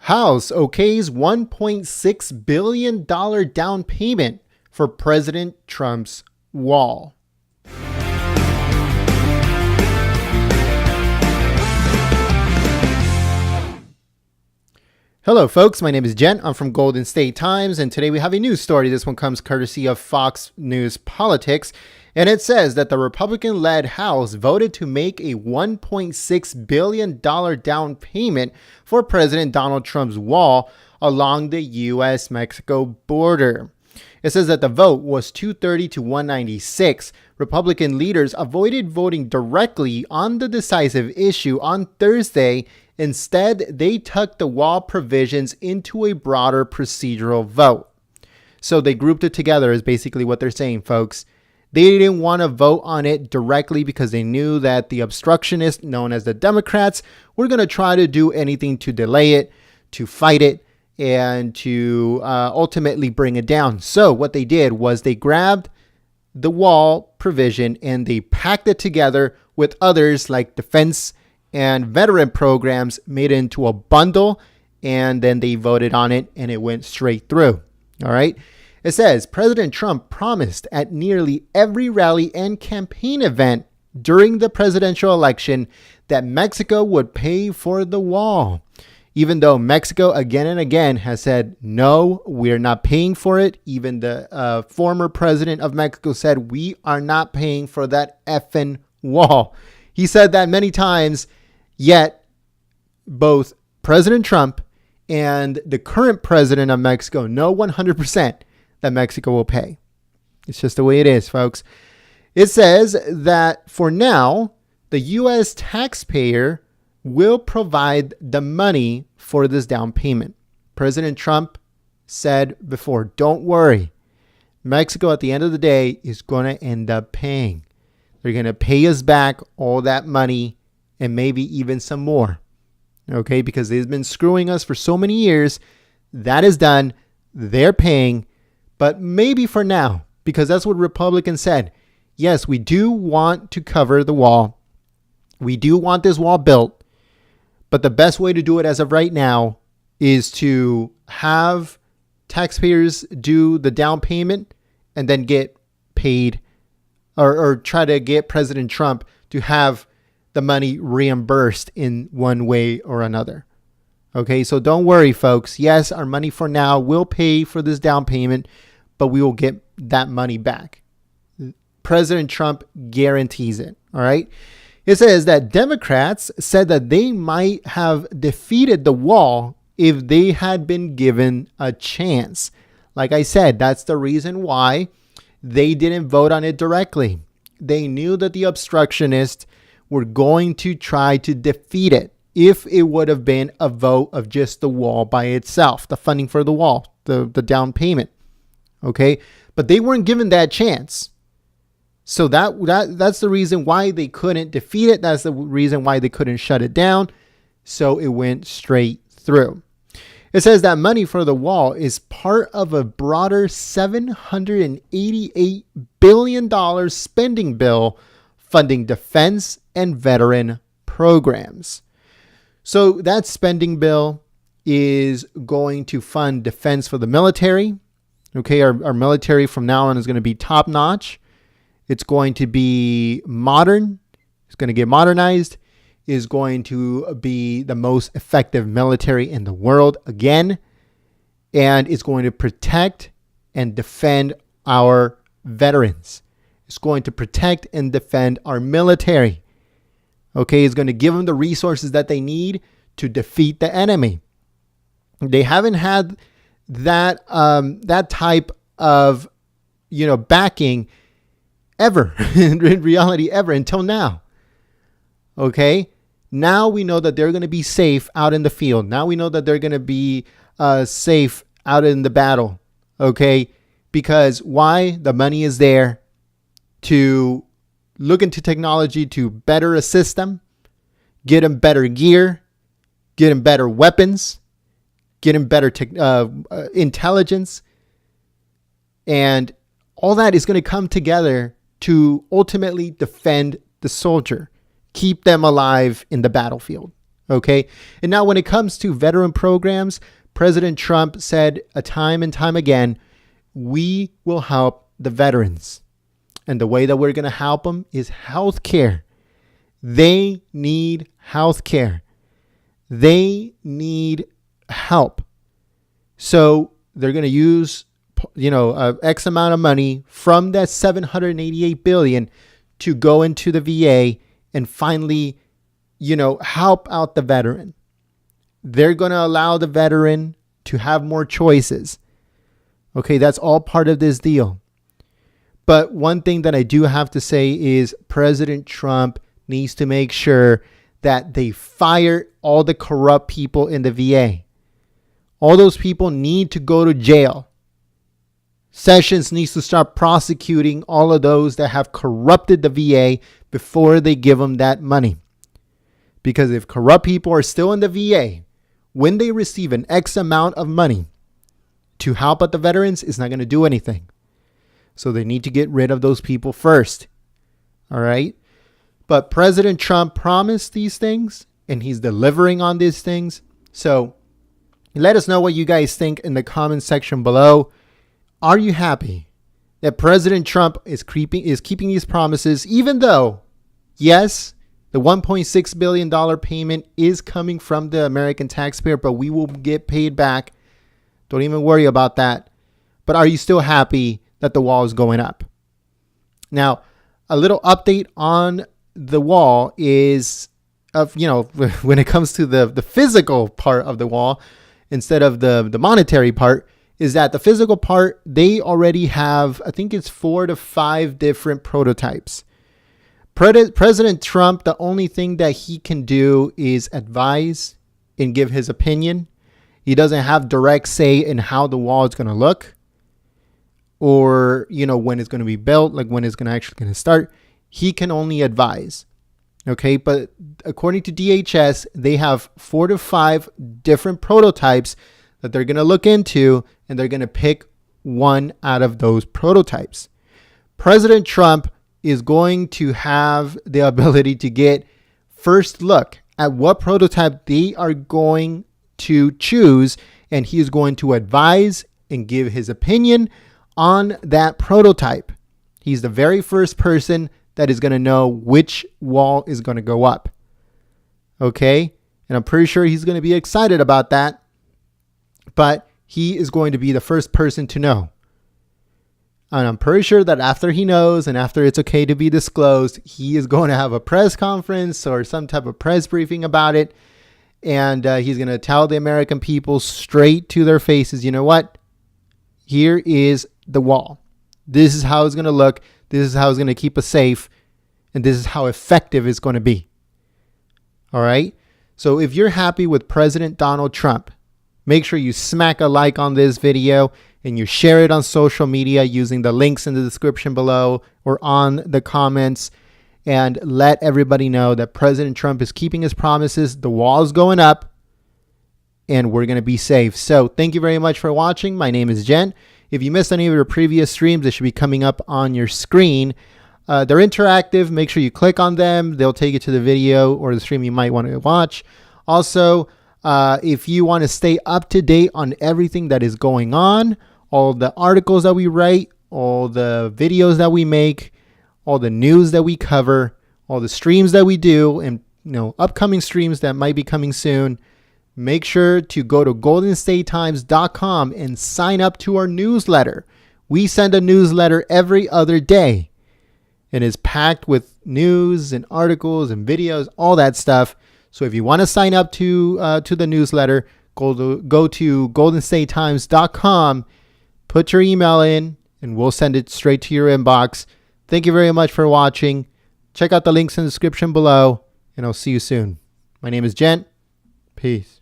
House okays $1.6 billion down payment for President Trump's wall. Hello, folks. My name is Jen. I'm from Golden State Times, and today we have a news story. This one comes courtesy of Fox News Politics, and it says that the Republican-led House voted to make a $1.6 billion down payment for President Donald Trump's wall along the U.S.-Mexico border. It says that the vote was 230 to 196. Republican leaders avoided voting directly on the decisive issue on Thursday. Instead, they tucked the wall provisions into a broader procedural vote. So they grouped it together is basically what they're saying, folks. They didn't want to vote on it directly because they knew that the obstructionists, known as the Democrats, were going to try to do anything to delay it, to fight it, and to ultimately bring it down. So what they did was they grabbed the wall provision and they packed it together with others like defense and veteran programs, made it into a bundle, and then they voted on it and it went straight through. All right. It says President Trump promised at nearly every rally and campaign event during the presidential election that Mexico would pay for the wall. Even though Mexico again and again has said, no, we're not paying for it. Even the former president of Mexico said, we are not paying for that effing wall. He said that many times, yet both President Trump and the current president of Mexico know 100% that Mexico will pay. It's just the way it is, folks. It says that for now, the U.S. taxpayer will provide the money for this down payment. President Trump said before, don't worry. Mexico at the end of the day is going to end up paying. They're going to pay us back all that money and maybe even some more. Okay, because they've been screwing us for so many years. That is done. They're paying. But maybe for now, because that's what Republicans said. Yes, we do want to cover the wall. We do want this wall built. But the best way to do it as of right now is to have taxpayers do the down payment and then get paid or try to get President Trump to have the money reimbursed in one way or another. Okay, so don't worry, folks. Yes, our money for now will pay for this down payment, but we will get that money back. President Trump guarantees it. All right. It says that Democrats said that they might have defeated the wall if they had been given a chance. Like I said, that's the reason why they didn't vote on it directly. They knew that the obstructionists were going to try to defeat it if it would have been a vote of just the wall by itself, the funding for the wall, the down payment. Okay, but they weren't given that chance. So that's the reason why they couldn't defeat it. That's the reason why they couldn't shut it down. So it went straight through. It says that money for the wall is part of a broader $788 billion spending bill funding defense and veteran programs. So that spending bill is going to fund defense for the military. Okay, our military from now on is going to be top notch. It's going to be modern. It's going to get modernized. Is going to be the most effective military in the world again. And it's going to protect and defend our veterans. It's going to protect and defend our military. Okay, it's going to give them the resources that they need to defeat the enemy. They haven't had that type of backing ever in reality ever until now. Okay, now we know that they're going to be safe out in the field. Now we know that they're going to be safe out in the battle. Okay, because why? The money is there to look into technology to better assist them, get them better gear, get them better weapons, get them better intelligence, and all that is going to come together to ultimately defend the soldier, keep them alive in the battlefield. Okay. And now when it comes to veteran programs, President Trump said a time and time again, we will help the veterans. And the way that we're going to help them is health care. They need health care. They need help. So they're going to use, X amount of money from that $788 billion to go into the VA and finally, help out the veteran. They're going to allow the veteran to have more choices. Okay, that's all part of this deal. But one thing that I do have to say is President Trump needs to make sure that they fire all the corrupt people in the VA. All those people need to go to jail. Sessions needs to start prosecuting all of those that have corrupted the VA before they give them that money. Because if corrupt people are still in the VA, when they receive an X amount of money to help out the veterans, it's not going to do anything. So they need to get rid of those people first. All right. But President Trump promised these things and he's delivering on these things. So let us know what you guys think in the comment section below. Are you happy that President Trump is keeping these promises, even though, yes, the $1.6 billion payment is coming from the American taxpayer, but we will get paid back. Don't even worry about that. But are you still happy that the wall is going up? Now, a little update on the wall is when it comes to the physical part of the wall, instead of the monetary part, is that the physical part, they already have, I think it's 4 to 5 different prototypes. President Trump, the only thing that he can do is advise and give his opinion. He doesn't have direct say in how the wall is going to look or, when it's going to be built, like when it's actually going to start. He can only advise. Okay. But according to DHS, they have 4 to 5 different prototypes that they're going to look into, and they're going to pick one out of those prototypes. President Trump is going to have the ability to get first look at what prototype they are going to choose, and he is going to advise and give his opinion on that prototype. He's the very first person that is going to know which wall is going to go up. Okay? And I'm pretty sure he's going to be excited about that. But he is going to be the first person to know. And I'm pretty sure that after he knows and after it's okay to be disclosed, he is going to have a press conference or some type of press briefing about it. And he's going to tell the American people straight to their faces, you know what? Here is the wall. This is how it's going to look. This is how it's going to keep us safe. And this is how effective it's going to be. All right. So if you're happy with President Donald Trump, make sure you smack a like on this video and you share it on social media using the links in the description below or on the comments, and let everybody know that President Trump is keeping his promises. The wall is going up and we're going to be safe. So thank you very much for watching. My name is Jen. If you missed any of your previous streams, they should be coming up on your screen. They're interactive. Make sure you click on them. They'll take you to the video or the stream you might want to watch. Also, if you want to stay up to date on everything that is going on, all the articles that we write, all the videos that we make, all the news that we cover, all the streams that we do, and upcoming streams that might be coming soon, make sure to go to goldenstatetimes.com and sign up to our newsletter. We send a newsletter every other day, and it's packed with news and articles and videos, all that stuff. So if you want to sign up to the newsletter, go to goldenstatetimes.com, put your email in, and we'll send it straight to your inbox. Thank you very much for watching. Check out the links in the description below, and I'll see you soon. My name is Jen. Peace.